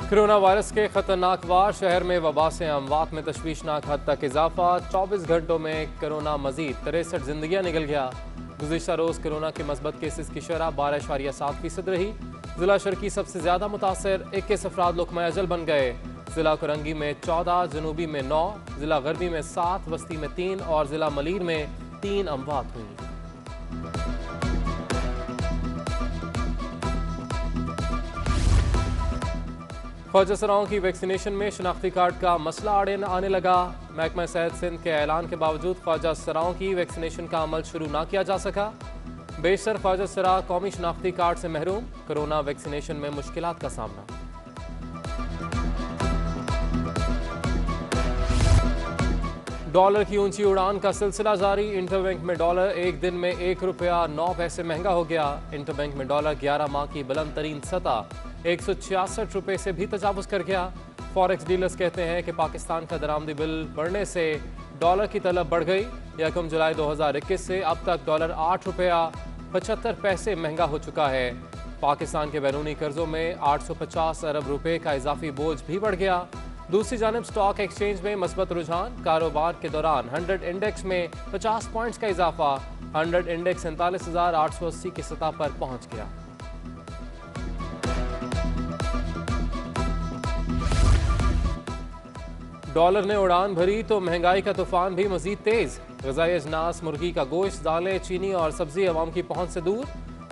Corona virus के खतरनाक वार, शहर में वबा से अमवात में तशवीशनाक हद तक इजाफा। 24 घंटों में कोरोना मजीद 63 जिंदगियां निकल गया। गुज़िश्ता रोज कोरोना के मस्बत केसेस की शरह 12.7% रही। जिला शर्की सबसे ज्यादा मुतासर, 21 अफराद लुकमा अजल बन गए। जिला करंगी में 14, जनूबी में 9, जिला गरबी में 7, वस्ती में 3 और जिला मलीर में 3 अमवात हुई। ख्वाजा सराओं की वैक्सीनेशन में शनाख्ती कार्ड का मसला आड़े आने लगा। महकमा सेहत सिंध के ऐलान के बावजूद ख्वाजा सराओं की वैक्सीनेशन का अमल शुरू ना किया जा सका। बेशतर ख्वाजा सरा कौमी शनाख्ती कार्ड से महरूम, कोरोना वैक्सीनेशन में मुश्किलात का सामना। डॉलर की ऊंची उड़ान का सिलसिला जारी। इंटरबैंक में डॉलर एक दिन में ₹1.09 महंगा हो गया। इंटरबैंक में डॉलर 11 माह की बुलंद तरीन सतह ₹166 से भी तजावुज कर गया। फॉरेक्स डीलर्स कहते हैं कि पाकिस्तान का दरामदी बिल बढ़ने से डॉलर की तलब बढ़ गई। 1 जुलाई 2021 से अब तक डॉलर ₹8.75 महंगा हो चुका है। पाकिस्तान के बैरूनी कर्जों में 850 अरब रुपए का इजाफी बोझ भी बढ़ गया। दूसरी जानब स्टॉक एक्सचेंज में मस्बत रुझान। कारोबार के दौरान 100 इंडेक्स में 50 पॉइंट्स का इजाफा। 100 इंडेक्स 47,880 की सतह पर पहुंच गया। डॉलर ने उड़ान भरी तो महंगाई का तूफान भी मजीद तेज। ग़िज़ाई अजनास, मुर्गी का गोश्त, दालें, चीनी और सब्जी अवाम की पहुंच से दूर।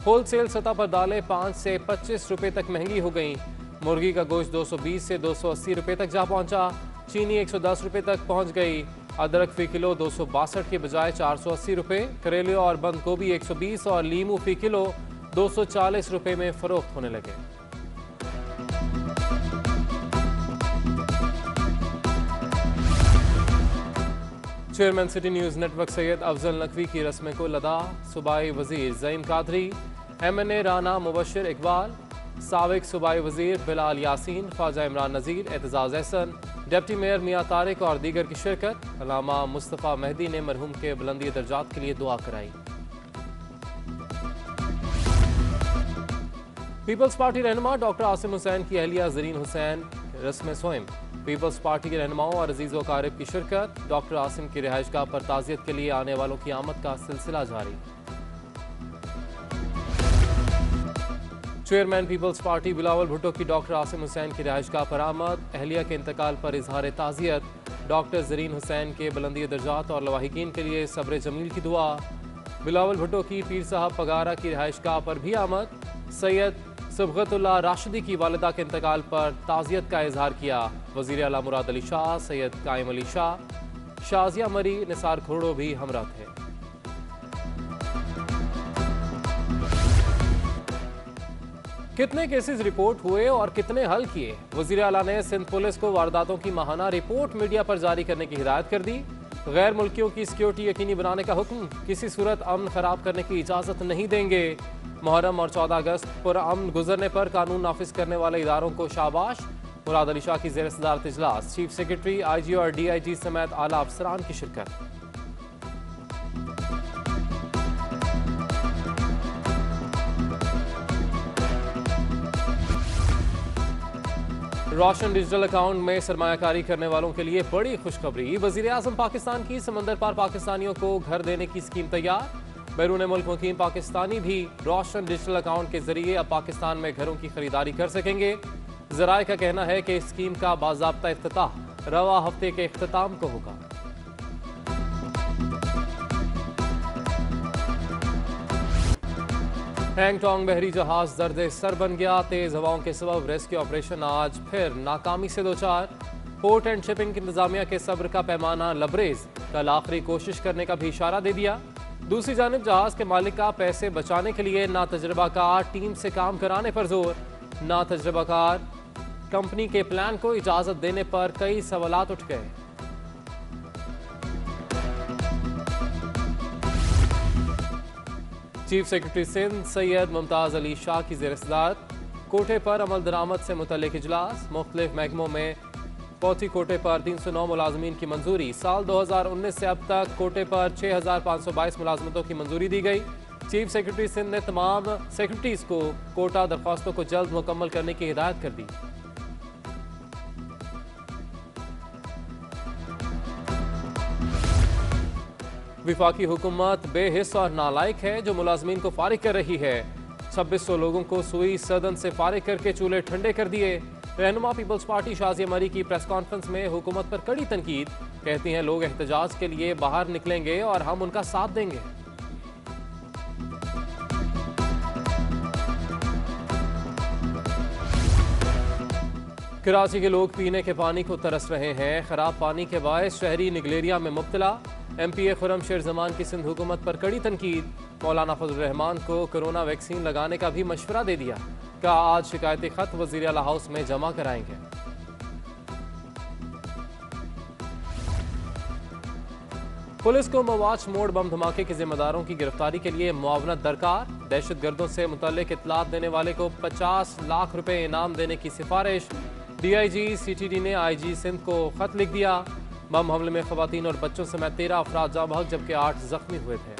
होलसेल सतह पर दालें 5 से 25 रुपए तक महंगी हो गईं। मुर्गी का गोश्त 220 से 280 रुपए तक जा पहुंचा। चीनी 110 रुपए तक पहुंच गई। अदरक फी किलो 262 के बजाय 480 रुपए। करेले और बंद गोभी 120 और लीमू फी किलो 240 रुपए में फरोख्त होने लगे। Chairman city news network Syed Afzal Naqvi की रस्म को लदा। सूबाई वजीर ज़ईन कादरी, MNA राना मुबशर इकबाल, साबिक सूबाई वजीर बिलाल यासीन, ख्वाजा इमरान नज़ीर, एतजाज़ एहसन, डिप्टी मेयर मियां तारिक और दीगर की शिरकत। अल्लामा मुस्तफ़ा मेहदी ने मरहूम के बुलंदी दर्जात के लिए दुआ कराई। पीपल्स पार्टी रहनुमा डॉक्टर आसिम हुसैन की अहलिया ज़रीन हुसैन रस्म सोइम। पीपल्स पार्टी के रहनुमाओं और अजीज़ व क़ारिब की शिरकत। डॉक्टर आसिम की रिहाइशगाह पर ताज़ियत के लिए आने वालों की आमद का सिलसिला जारी। चेयरमैन पीपल्स पार्टी बिलावल भुट्टो की डॉक्टर आसिम हुसैन की रिहाइशगाह पर आमद। अहलिया के इंतकाल पर इजहार ताज़ियत। डॉक्टर ज़रीन हुसैन के बुलंदी दर्जात और लवाहिकीन के लिए सब्र जमील की दुआ। बिलावल भुट्टो की पीर साहब पगारा की रिहाइशगाह पर भी आमद। सैयद सबगतुल्लाह राशिदी की वालिदा के इंतकाल पर ताज़ियत का इजहार किया। वज़ीर आला मुराद अली शाह, सैयद कायम अली शाह, शाजिया मरी, निसार खोड़ो भी हमरा थे। कितने केसेस रिपोर्ट हुए और कितने हल किए? वज़ीर आला ने सिंध पुलिस को वारदातों की माहाना रिपोर्ट मीडिया पर जारी करने की हिदायत कर दी। गैर मुल्कियों की सिक्योरिटी यकीनी बनाने का हुक्म। किसी सूरत अमन खराब करने की इजाज़त नहीं देंगे। मुहर्रम और 14 अगस्त पर अमन गुजरने पर कानून नाफिज करने वाले इदारों को शाबाश। मुराद अली शाह की ज़ेर सदारत इजलास। चीफ सेक्रेटरी, IG और DIG समेत आला अफसरान की शिरकत। रोशन डिजिटल अकाउंट में सरमायाकारी करने वालों के लिए बड़ी खुशखबरी। वज़ीर आज़म पाकिस्तान की समंदर पार पाकिस्तानियों को घर देने की स्कीम तैयार। बैरून मुल्क मुकीम पाकिस्तानी भी रोशन डिजिटल अकाउंट के जरिए अब पाकिस्तान में घरों की खरीदारी कर सकेंगे। ज़राए का कहना है कि इस स्कीम का बाज़ाब्ता इफ्तिताह रवा हफ्ते के इख्तिताम को होगा। हैंगटोंग बहरी जहाज दर्द सर बन गया। तेज हवाओं के सबब रेस्क्यू ऑपरेशन आज फिर नाकामी से दो चार। पोर्ट एंड शिपिंग इंतजामिया के सब्र का पैमाना लबरेज। कल आखिरी कोशिश करने का भी इशारा दे दिया। दूसरी जानिब जहाज के मालिक का पैसे बचाने के लिए ना तजर्बाकार टीम से काम कराने पर जोर। ना तजर्बाकार कंपनी के प्लान को इजाजत देने पर कई सवालात उठ गए। चीफ सेक्रेटरी सिंध सैयद मुमताज अली शाह की ज़ेर सदारत कोटे पर अमल दरामद से मुतल्लिक इजलास। मुख्तलिफ महकमों में पौथी कोटे पर 309 मुलाजमीन की मंजूरी। साल 2019 से अब तक कोटे पर 6522 मुलाजमतों की मंजूरी दी गई। चीफ सेक्रेटरी सिंध ने तमाम सेक्रेटरीज को कोटा दरख्वास्तों को जल्द मुकम्मल करने की हिदायत कर दी। विफाकी हुकूमत बेहिस और नालायक है जो मुलाजमीन को फारिग कर रही है। 2600 लोगों को सुई सदन से फारिग करके चूल्हे ठंडे कर दिए। रहनुमा पीपल्स पार्टी शाजिया मरी की प्रेस कॉन्फ्रेंस में हुकूमत पर कड़ी तनकीद, कहती हैं लोग एहतजाज के लिए बाहर निकलेंगे और हम उनका साथ देंगे। कराची के लोग पीने के पानी को तरस रहे हैं। खराब पानी के बायस शहरी निगलेरिया में मुब्तला। MPA खुर्रम शेर जमान की सिंध हुकूमत पर कड़ी तनकीद, मौलाना फजल रहमान को कोरोना वैक्सीन लगाने का भी मशवरा दे दिया। कहा आज शिकायती खत वज़ीर आला हाउस में जमा कराएंगे। पुलिस को मवाच मोड़ बम धमाके के जिम्मेदारों की गिरफ्तारी के लिए मुआवनत दरकार। दहशतगर्दों से मुतल्लिक इत्तलात देने वाले को 50 लाख रुपए इनाम देने की सिफारिश। DIG CTD ने IG सिंध को खत लिख दिया। बम हमले में खवातीन और बच्चों समेत 13 अफराद जाँ बहक जबकि 8 जख्मी हुए थे।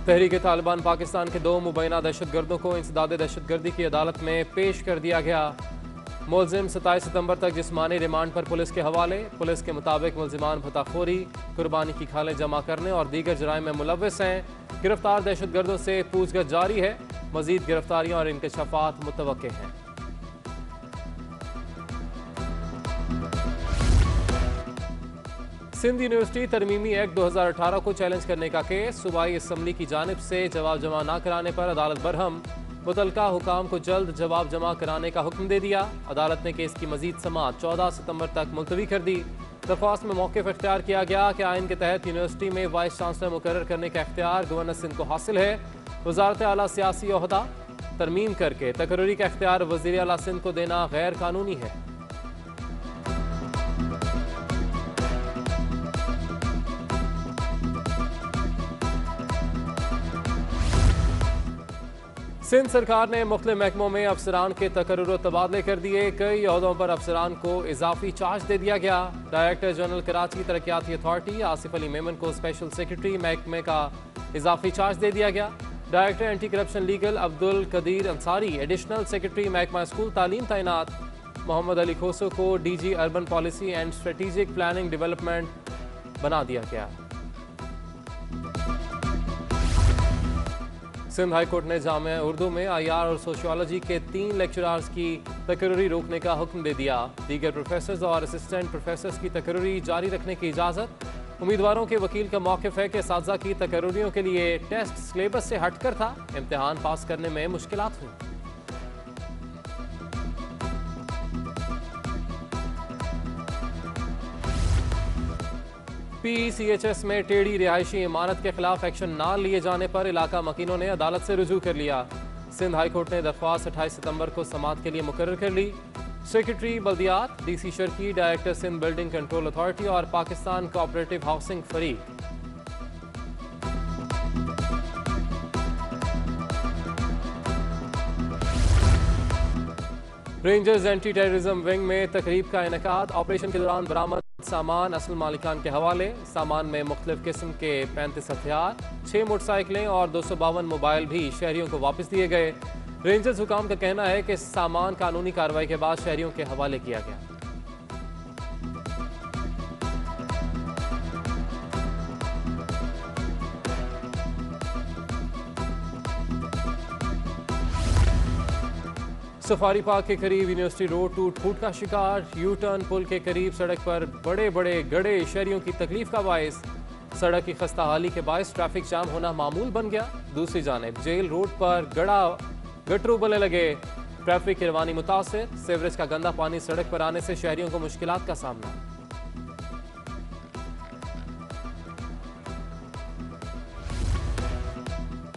तहरीक तालिबान पाकिस्तान के 2 मुबैना दहशतगर्दों को इंसदाद दहशतगर्दी की अदालत में पेश कर दिया गया। मुलजिम 27 सितंबर तक जिस्मानी रिमांड पर पुलिस के हवाले। पुलिस के मुताबिक मुलजिमान भताखोरी, कुर्बानी की खालें जमा करने और दीगर जराइम में मुलव्वस हैं। गिरफ्तार दहशतगर्दों से पूछताछ जारी है। मजीद गिरफ्तारियां और इंकशाफात मुतवक्के हैं। सिंध यूनिवर्सिटी तरमीमी एक्ट 2018 को चैलेंज करने का केस। सूबाई असम्बली की जानिब से जवाब जमा न कराने पर अदालत बरहम। मुतलका हुकाम को जल्द जवाब जमा कराने का हुक्म दे दिया। अदालत ने केस की मजीद समाअत 14 सितंबर तक मुलतवी कर दी। दरख्वास्त में मौक़िफ़ इख्तियार किया गया कि आइन के तहत यूनिवर्सिटी में वाइस चांसलर मुकर्रर करने का इख्तियार गवर्नर सिंध को हासिल है। वज़ारत आला सियासी ओहदा तरमीम करके तकर्री का इख्तियार वज़ीर आला सिंध को देना गैर कानूनी है। सिंध सरकार ने मुख्तलिफ महकमों में अफसरान के तकर्रुर तबादले कर दिए। कई ओहदों पर अफसरान को इजाफी चार्ज दे दिया गया। डायरेक्टर जनरल कराची तरक्याती अथॉरिटी आसिफ अली मेमन को स्पेशल सेक्रेटरी महकमे का इजाफी चार्ज दे दिया गया। Director anti corruption legal Abdul Qadir Ansari additional secretary महकमा स्कूल तालीम तैनात। मोहम्मद अली खोसो को DG urban policy and strategic planning development बना दिया गया। सिंध हाई कोर्ट ने जामिया उर्दू में IR और सोशियोलॉजी के 3 लेक्चरर्स की तकर्री रोकने का हुक्म दे दिया। दीगर प्रोफेसर्स और असिस्टेंट प्रोफेसर्स की तकर्री जारी रखने की इजाज़त। उम्मीदवारों के वकील का मौक़िफ़ है कि असातिज़ा की तकर्रियों के लिए टेस्ट सिलेबस से हटकर था, इम्तिहान पास करने में मुश्किलात हुई। PCHS में टेढ़ी रिहायशी इमारत के खिलाफ एक्शन न लिए जाने पर इलाका मकीनों ने अदालत से रुजू कर लिया। सिंध हाई कोर्ट ने दरख्वास्त 28 सितंबर को समाअत के लिए मुकर्रर कर ली। सेक्रेटरी बल्दियात, DC शर्की, director Sindh building control authority और पाकिस्तान कोऑपरेटिव हाउसिंग फरीक। रेंजर्स एंटी टेररिज्म विंग में तकरीब का इनेकाद। ऑपरेशन के दौरान बरामद सामान असल मालिकान के हवाले। सामान में मुख्तलिफ किस्म के 35 हथियार, 6 मोटरसाइकिलें और 252 मोबाइल भी शहरियों को वापस दिए गए। रेंजर्स हुकाम का कहना है कि सामान कानूनी कार्रवाई के बाद शहरियों के हवाले किया गया। सफारी पार्क के करीब यूनिवर्सिटी रोड टूट फूट का शिकार। U-टर्न पुल के करीब सड़क पर बड़े बड़े गड्ढे शहरियों की तकलीफ का बायस। सड़क की खस्ता हाली के बायस ट्रैफिक जाम होना मामूल बन गया। दूसरी जानिब जेल रोड पर गटरू बले लगे, ट्रैफिक की रवानी मुतासिर। सीवरेज का गंदा पानी सड़क पर आने से शहरियों को मुश्किलात का सामना।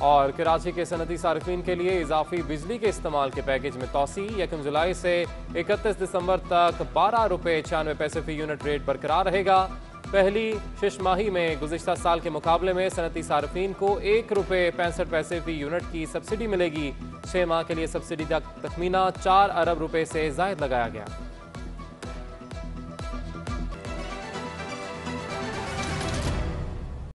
और कराची के सनती सार्फिन के लिए इजाफी बिजली के इस्तेमाल के पैकेज में तोसी। 1 जुलाई से 31 दिसंबर तक 12 रुपये 96 पैसे फी यूनिट रेट बरकरार रहेगा। पहली 6 माही में गुज़िश्ता साल के मुकाबले में सनती सार्फिन को 1 रुपये 65 पैसे फी यूनिट की सब्सिडी मिलेगी। 6 माह के लिए सब्सिडी का तखमीना 4 अरब रुपए से ज़ायद लगाया गया।